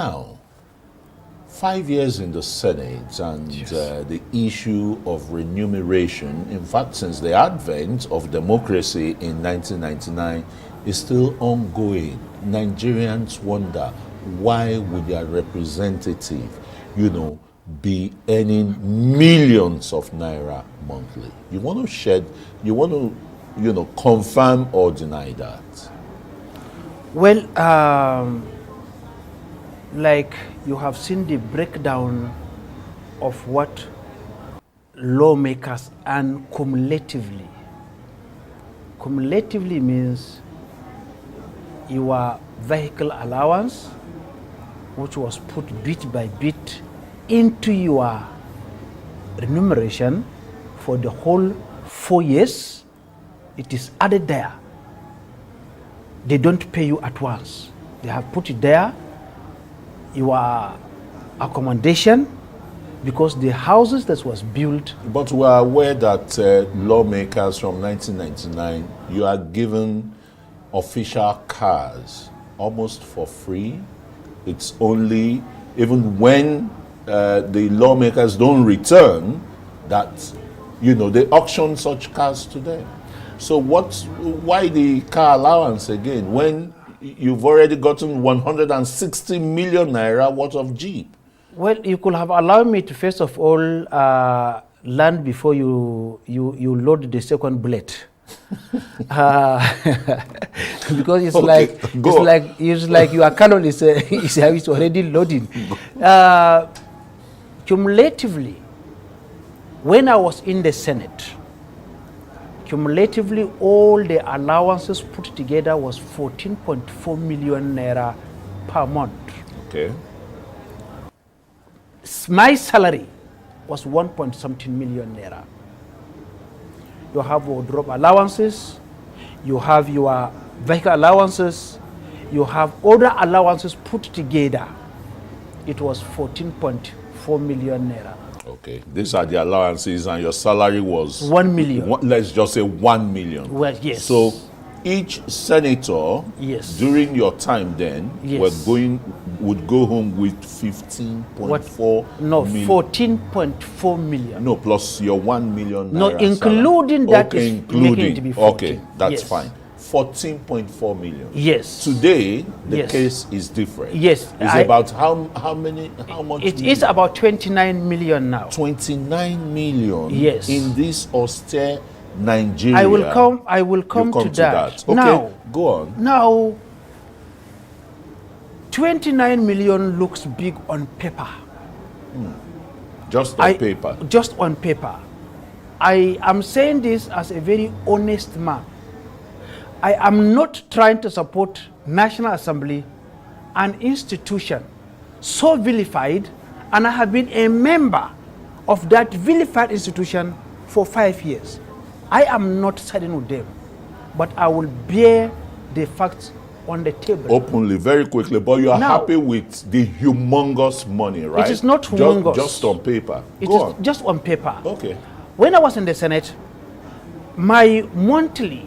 Now, 5 years in the Senate and the issue of remuneration, in fact, since the advent of democracy in 1999, is still ongoing. Nigerians wonder, why would their representative, be earning millions of naira monthly? You want to confirm or deny that? Well, like you have seen the breakdown of what lawmakers earn cumulatively. Cumulatively means your vehicle allowance, which was put bit by bit into your remuneration for the whole 4 years, it is added there. They don't pay you at once. They have put it there, your accommodation, because the houses that was built. But we are aware that lawmakers from 1999, you are given official cars almost for free. It's only even when the lawmakers don't return that they auction such cars to them. So why the car allowance again when you've already gotten 160 million naira worth of Jeep? Well, you could have allowed me to first of all land before you load the second bullet. Because it's like your cannon is already loading. Cumulatively, when I was in the Senate, cumulatively all the allowances put together was 14.4 million naira per month. Okay. My salary was 1.something million naira. You have wardrobe allowances, you have your vehicle allowances, you have other allowances put together. It was 14.4 million naira. Okay, these are the allowances, and your salary was 1 million. Let's just say 1 million. Well, yes. So each senator, yes, during your time then, yes, would go home with 15.4 no, million. 14.4 million. No, plus your 1 million. No, including salary. That okay, is including. Making it to be 14. Okay, that's yes, fine. 14.4 million. Yes. Today, the yes, case is different. Yes. It's about how much? It is about 29 million now. 29 million. Yes. In this austere Nigeria. I will come to that. Okay, now, go on. Now, 29 million looks big on paper. Just on paper. Just on paper. I am saying this as a very honest man. I am not trying to support National Assembly, an institution so vilified, and I have been a member of that vilified institution for 5 years. I am not siding with them, but I will bear the facts on the table. Openly, very quickly, but you are happy with the humongous money, right? It is not humongous. Just on paper. It is just on paper. Okay. When I was in the Senate, my monthly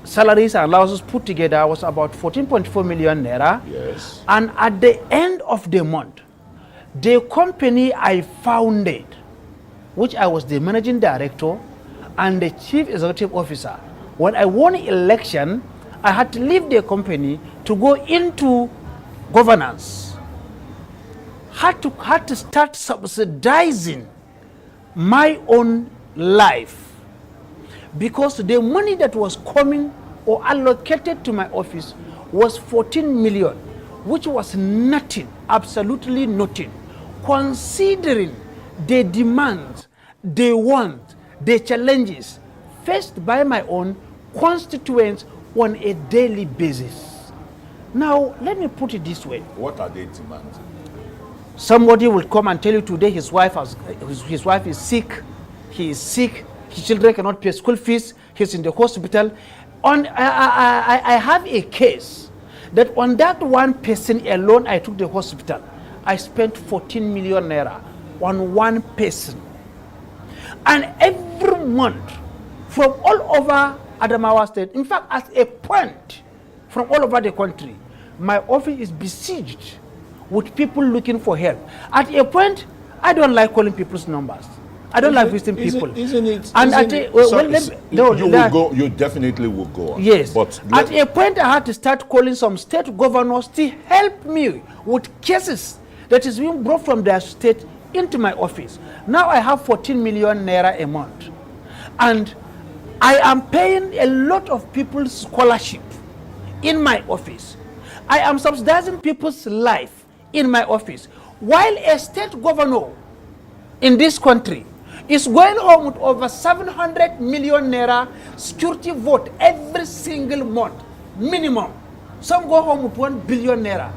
salaries and allowances put together was about 14.4 million naira. Yes. And at the end of the month, the company I founded, which I was the managing director and the chief executive officer, when I won election, I had to leave the company to go into governance. Had to start subsidizing my own life, because the money that was coming or allocated to my office was 14 million, which was nothing, absolutely nothing, considering the demands, the want, the challenges faced by my own constituents on a daily basis. Now, let me put it this way. What are they demanding? Somebody will come and tell you today his wife is sick, he is sick, his children cannot pay school fees, he's in the hospital. I have a case that on that one person alone I took the hospital, I spent 14 million naira on one person. And every month, from all over Adamawa State, in fact, at a point, from all over the country, my office is besieged with people looking for help. At a point, I don't like calling people's numbers. I don't like visiting people. Isn't it? And You definitely will go on. Yes. But at a point, I had to start calling some state governors to help me with cases that is being brought from their state into my office. Now I have 14 million naira a month. And I am paying a lot of people's scholarship in my office. I am subsidizing people's life in my office. While a state governor in this country is going home with over 700 million naira security vote every single month, minimum. Some go home with 1 billion naira.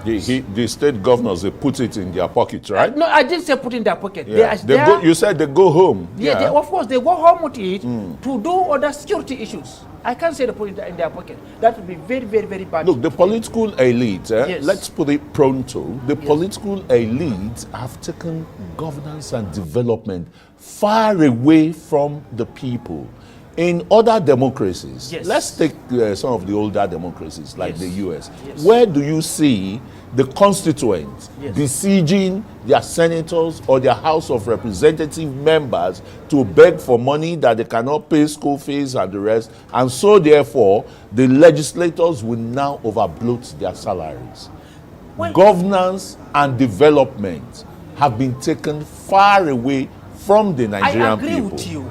The state governors, they put it in their pockets, right? No, I didn't say put in their pocket. Yeah. You said they go home. Yeah, of course, they go home with it to do other security issues. I can't say they put it in their pocket. That would be very, very, very bad. Look, the political elite, Yes. let's put it pronto, the political elite have taken governance and development far away from the people. In other democracies, Yes. let's take some of the older democracies like Yes. the US. Yes. Where do you see the constituents Yes. besieging their senators or their House of Representative members to beg for money that they cannot pay school fees and the rest? And so therefore, the legislators will now overbloat their salaries. Well, Governance and development have been taken far away from the Nigerian I agree people. with you.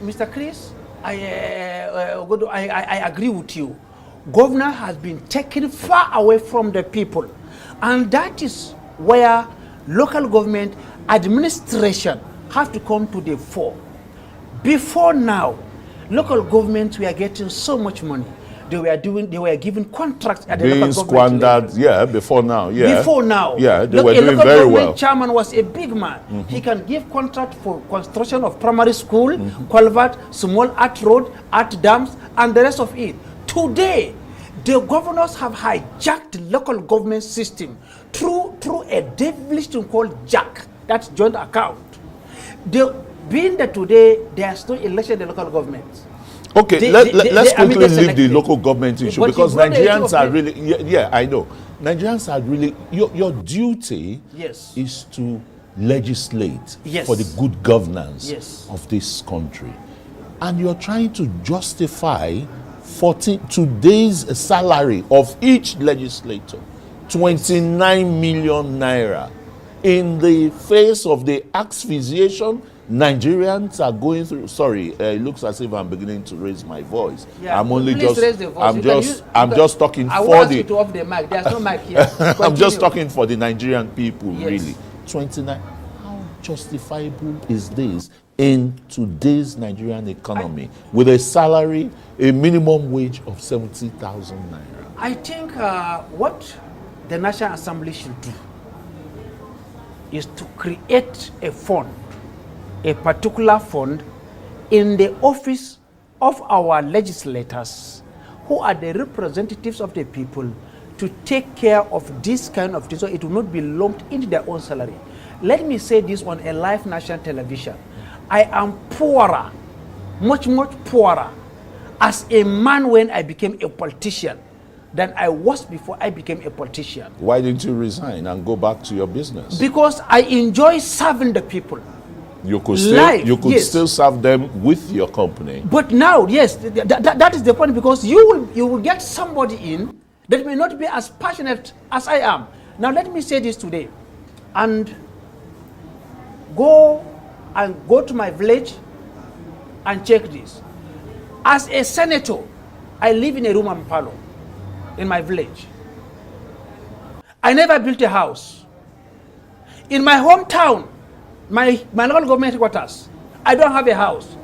Mr. Chris, I agree with you. Governor has been taken far away from the people. And that is where local government administration have to come to the fore. Before now, local governments were getting so much money. They were given contracts at the Being local government squandered, level. before now, Before now, yeah, they look, were a doing local very government well. chairman was a big man. He can give contract for construction of primary school, culvert, small art road, art dams, and the rest of it. Today, the governors have hijacked the local government system through a devilish thing called JAC, that's joint account. Being that today there's no election in the local government. Okay, let's quickly leave the local government issue, But because you brought the issue Nigerians of are the- really, yeah, I know. Nigerians are really, your duty Yes. is to legislate Yes. for the good governance Yes. of this country. And you're trying to justify today's salary of each legislator, 29 million naira, in the face of the asphyxiation Nigerians are going through. Sorry, it looks as if I'm beginning to raise my voice. Yeah, I'm only please just, raise the voice. I'm just talking I for want the. you to off the mic. There's no mic here. I'm just Continue. talking for the Nigerian people, Yes. really. 29. How justifiable is this in today's Nigerian economy with a salary, a minimum wage of 70,000 naira? I think what the National Assembly should do is to create a fund, a particular fund in the office of our legislators, who are the representatives of the people, to take care of this kind of thing so it will not be lumped into their own salary. Let me say this on a live national television. I am poorer, much, much poorer as a man when I became a politician than I was before I became a politician. Why didn't you resign and go back to your business? Because I enjoy serving the people. You could Yes. still serve them with your company. But now, yes, that is the point, because you will get somebody in that may not be as passionate as I am. Now let me say this today, and go to my village and check this. As a senator, I live in a room and parlor in my village. I never built a house. In my hometown, my local government headquarters, I don't have a house.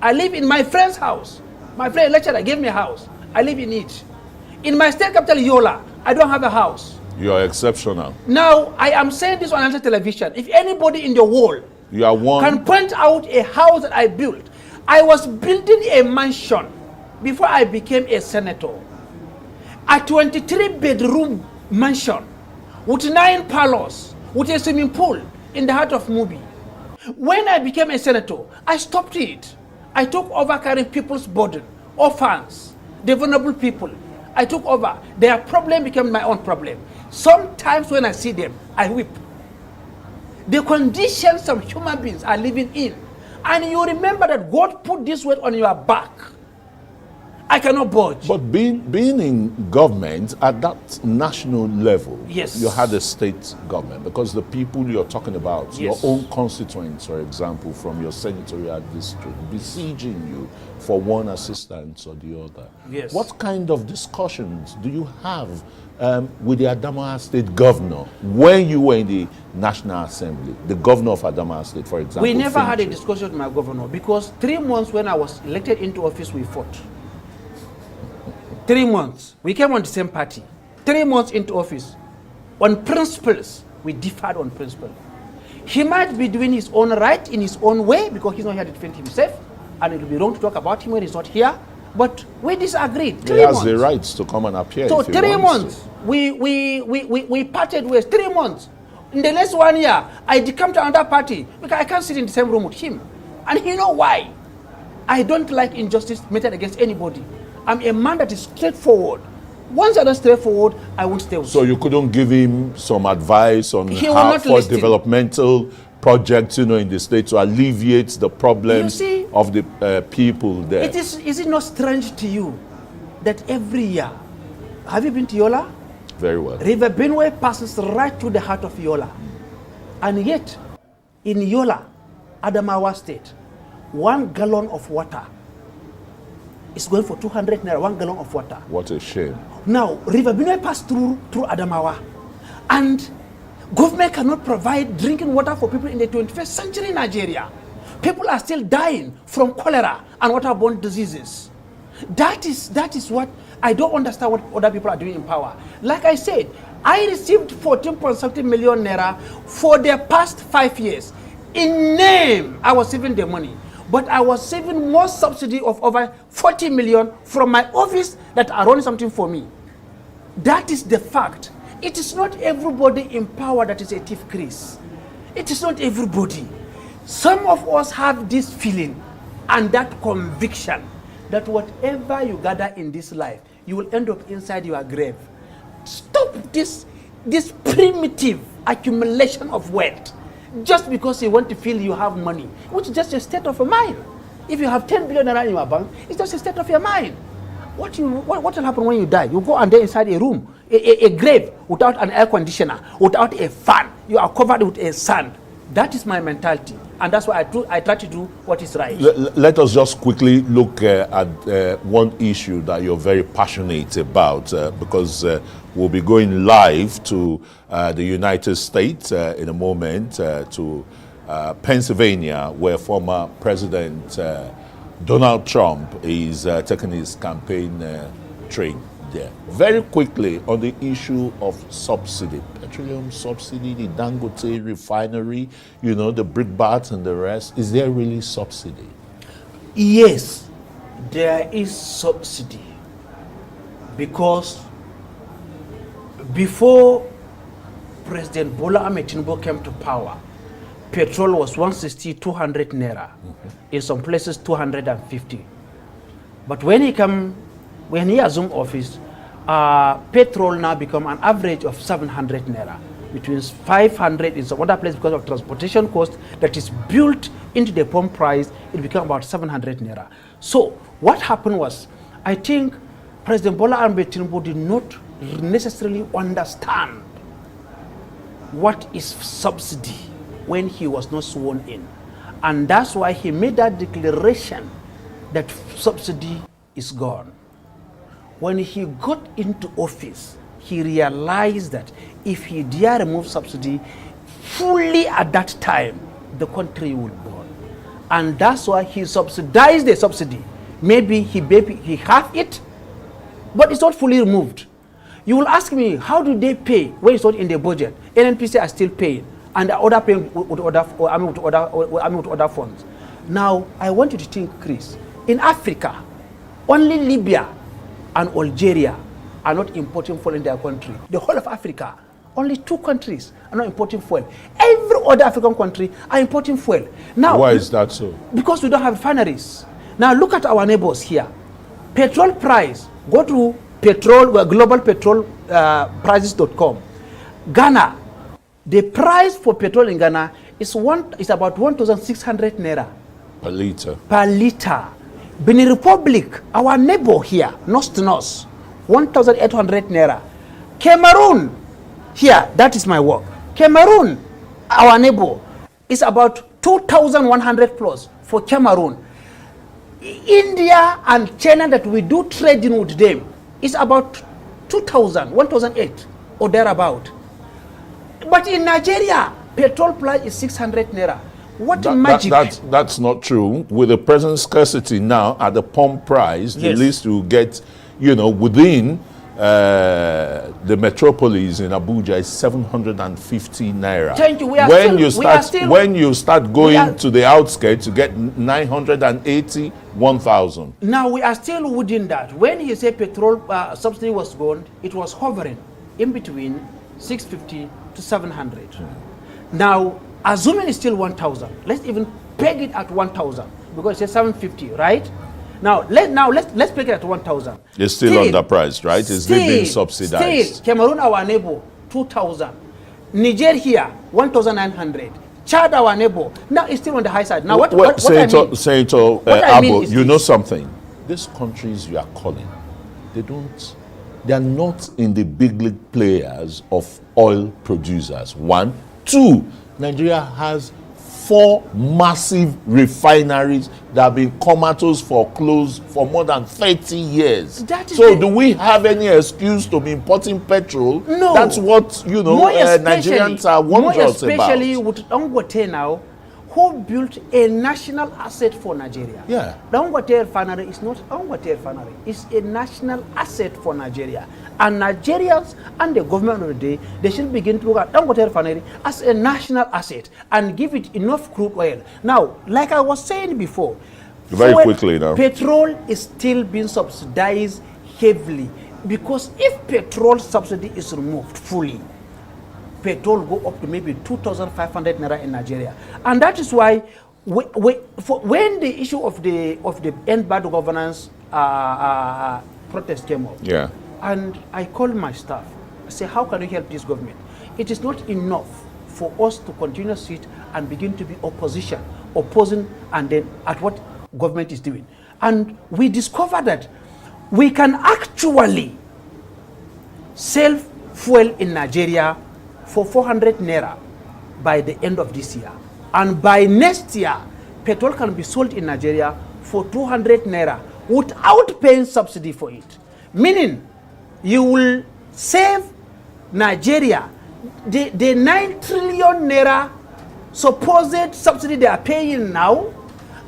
I live in my friend's house. My friend lecturer gave me a house. I live in it. In my state capital, Yola, I don't have a house. You are exceptional. Now, I am saying this on national television. If anybody in the world You are one. can point out a house that I built, I was building a mansion before I became a senator. A 23-bedroom mansion with 9 parlors, with a swimming pool in the heart of Mubi. When I became a senator, I stopped it. I took over carrying people's burden, orphans, the vulnerable people. I took over. Their problem became my own problem. Sometimes when I see them, I weep. The conditions some human beings are living in. And you remember that God put this weight on your back. I cannot budge. But being in government at that national level, yes, you had a state government, because the people you're talking about, yes, your own constituents, for example, from your senatorial district, besieging you for one assistance or the other. Yes. What kind of discussions do you have with the Adamawa State governor when you were in the National Assembly, the governor of Adamawa State, for example? We never had a discussion with my governor, because 3 months when I was elected into office, we fought. 3 months. We came on the same party. 3 months into office. On principles, we differed on principle. He might be doing his own right in his own way, because he's not here to defend himself, and it will be wrong to talk about him when he's not here. But we disagreed. He has the rights to come and appear. So if he 3 wants months, we parted ways. 3 months. In the next 1 year, I decamped to another party, because I can't sit in the same room with him. And you know why? I don't like injustice meted against anybody. I'm a man that is straightforward. Once I'm not straightforward, I won't stay with So you. you couldn't give him some advice on He will how not for listen. developmental projects, in the state to alleviate the problems of the people there? Is it not strange to you that every year, have you been to Yola? Very well. River Benue passes right through the heart of Yola. And yet, in Yola, Adamawa State, 1 gallon of water is going for 200 naira, 1 gallon of water. What a shame. Now, River Benue passed through Adamawa, and government cannot provide drinking water for people in the 21st century in Nigeria. People are still dying from cholera and waterborne diseases. That is what I don't understand, what other people are doing in power. Like I said, I received 14.something million naira for the past 5 years. In name, I was saving the money. But I was saving more subsidy of over 40 million from my office that are running something for me. That is the fact. It is not everybody in power that is a thief, Chris. It is not everybody. Some of us have this feeling and that conviction that whatever you gather in this life, you will end up inside your grave. Stop this primitive accumulation of wealth just because you want to feel you have money, which is just a state of a mind. If you have 10 billion naira in your bank, it's just a state of your mind. What will happen when you die? You go and there inside a room, a grave without an air conditioner, without a fan. You are covered with a sand. That is my mentality, and that's why I try to do what is right. Let us just quickly look at one issue that you're very passionate about, because we'll be going live to the United States in a moment, to Pennsylvania, where former President Donald Trump is taking his campaign train there. Very quickly on the issue of subsidy, petroleum subsidy, the Dangote refinery, the brickbats and the rest. Is there really subsidy? Yes, there is subsidy, because before President Bola Ahmed Tinubu came to power, petrol was 160, 200 naira. In some places 250. But when he assumed office, petrol now become an average of 700 naira, between 500 in some other places because of transportation cost that is built into the pump price. It became about 700 naira. So what happened was, I think President Bola Ahmed Tinubu did not necessarily understand what is subsidy when he was not sworn in. And that's why he made that declaration that subsidy is gone. When he got into office, he realized that if he dare remove subsidy fully at that time, the country would burn. And that's why he subsidized the subsidy. Maybe he have it, but it's not fully removed. You will ask me, how do they pay when it's not in the budget? NNPC are still paying, and the other paying with other funds. Now, I want you to think, Chris, in Africa, only Libya and Algeria are not importing fuel in their country. The whole of Africa, only 2 countries are not importing fuel. Every other African country are importing fuel. Now, why is that so? Because we don't have refineries. Now look at our neighbors here. Petrol price, go to global petrol prices.com. Ghana, the price for petrol in Ghana is about 1,600 naira per liter. per liter. Benin Republic, our neighbor here, north to north, 1,800 naira. Cameroon, here, that is my work. Cameroon, our neighbor, is about 2,100 plus for Cameroon. India and China that we do trading with them is about 2,000, 1,008 or thereabout. But in Nigeria, petrol price is 600 naira. What magic? That's not true. With the present scarcity now at the pump price, the Yes. least you get, within the metropolis in Abuja is 750 naira. Thank you. When you start going to the outskirts, you get 980, 1,000. Now we are still within that. When he said petrol subsidy was gone, it was hovering in between 650 to 700. Now, assuming it's still 1,000, let's even peg it at 1,000 because it's 750, right? Now let's peg it at 1,000. It's still underpriced, right? It's still being subsidized. Still, Cameroon, our neighbor, 2,000. Niger here, 1,900. Chad, our neighbor, now it's still on the high side. Now what I mean? Senator Abbo, you know something? These countries you are calling, they are not in the big league players of oil producers. 1, 2, Nigeria has 4 massive refineries that have been comatose for more than 30 years. So do we have any excuse to be importing petrol? No. That's what, Nigerians are wondrous about. Especially with Dangote now, who built a national asset for Nigeria. Yeah. Dangote refinery is not Dangote refinery. It's a national asset for Nigeria. And Nigerians and the government of the day, they should begin to look at Dangote refinery as a national asset and give it enough crude oil. Now, like I was saying before, very quickly now, petrol is still being subsidized heavily because if petrol subsidy is removed fully, petrol go up to maybe 2,500 naira in Nigeria, and that is why when the issue of the end bad governance protest came up, yeah, and I called my staff, I say, how can we help this government? It is not enough for us to continue to sit and begin to be opposing, and then at what government is doing. And we discovered that we can actually sell fuel in Nigeria for 400 naira by the end of this year. And by next year, petrol can be sold in Nigeria for 200 naira without paying subsidy for it. Meaning, you will save Nigeria the 9 trillion naira supposed subsidy they are paying now,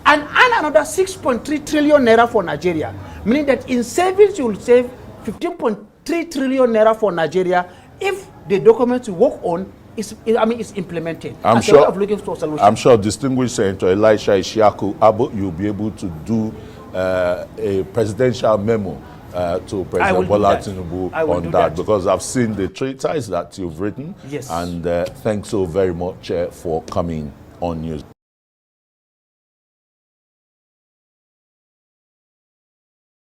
and another 6.3 trillion naira for Nigeria. Meaning that in savings, you will save 15.3 trillion naira for Nigeria if the documents you work on is implemented. I'm sure distinguished Senator Elisha Ishiaku Abbo, you'll be able to do a presidential memo to President Bola Tinubu on that, because I've seen the treatise that you've written. Yes. And thanks so very much for coming on news.